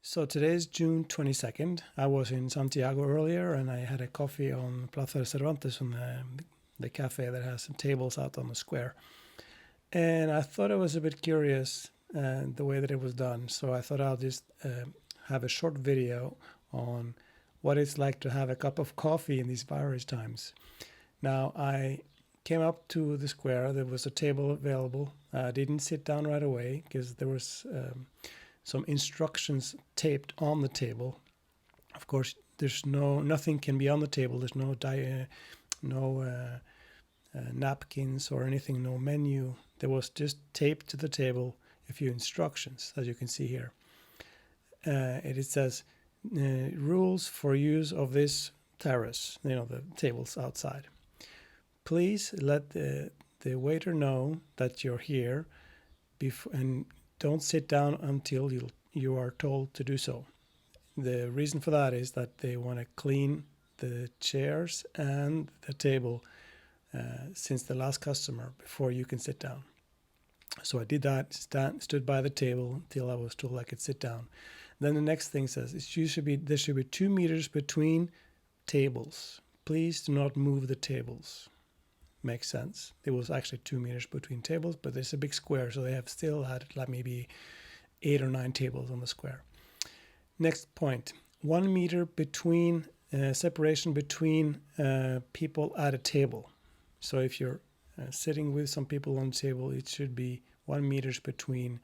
So today is June 22nd. I was in Santiago earlier and I had a coffee on Plaza de Cervantes on the cafe that has some tables out on the square. And I thought it was a bit curious the way that it was done. So I thought I'll just have a short video on what it's like to have a cup of coffee in these virus times. Now, I came up to the square. There was a table available. I didn't sit down right away because there was some instructions taped on the table. Of course, there's nothing can be on the table. There's no napkins or anything, no menu. There was just taped to the table a few instructions, as you can see here. It says rules for use of this terrace. The tables outside. Please let the waiter know that you're here, and don't sit down until you are told to do so. The reason for that is that they want to clean the chairs and the table since the last customer before you can sit down. So I did that, stood by the table until I was told I could sit down. Then the next thing says there should be 2 meters between tables. Please do not move the tables. Makes sense. There was actually 2 meters between tables, but there's a big square, so they have still had like maybe 8 or 9 tables on the square. Next point: 1 meter between separation between people at a table. So if you're sitting with some people on the table, it should be 1 meters between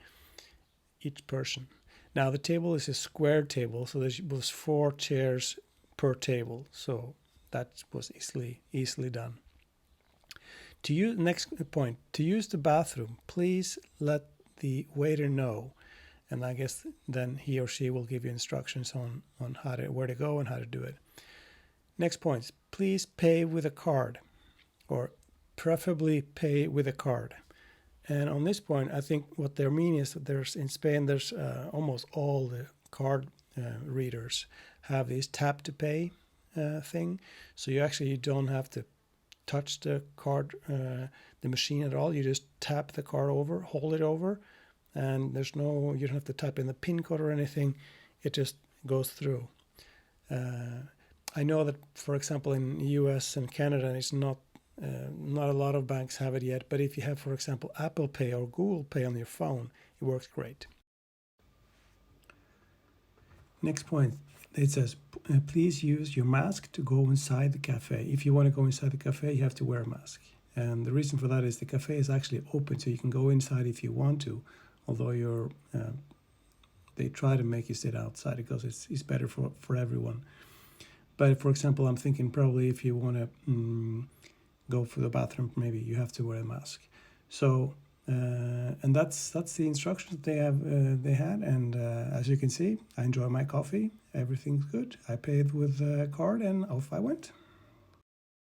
each person. Now the table is a square table, so there was 4 chairs per table, so that was easily done. Next point, to use the bathroom, please let the waiter know, and I guess then he or she will give you instructions on where to go and how to do it. Next point, please pay with a card, or preferably pay with a card. And on this point, I think what they mean is that in Spain, there's almost all the card readers have this tap to pay thing, so you don't have to touch the card, the machine at all. You just tap the card over, hold it over, and you don't have to type in the PIN code or anything. It just goes through. I know that, for example, in the US and Canada, it's not a lot of banks have it yet, but if you have, for example, Apple Pay or Google Pay on your phone, it works great. Next point, it says, please use your mask to go inside the cafe. If you want to go inside the cafe, you have to wear a mask. And the reason for that is the cafe is actually open, so you can go inside if you want to, although they try to make you sit outside because it's better for everyone. But for example, I'm thinking probably if you want to go for the bathroom, maybe you have to wear a mask. So and that's the instructions they had, and as you can see, I enjoy my coffee. Everything's good. I paid with a card and off I went.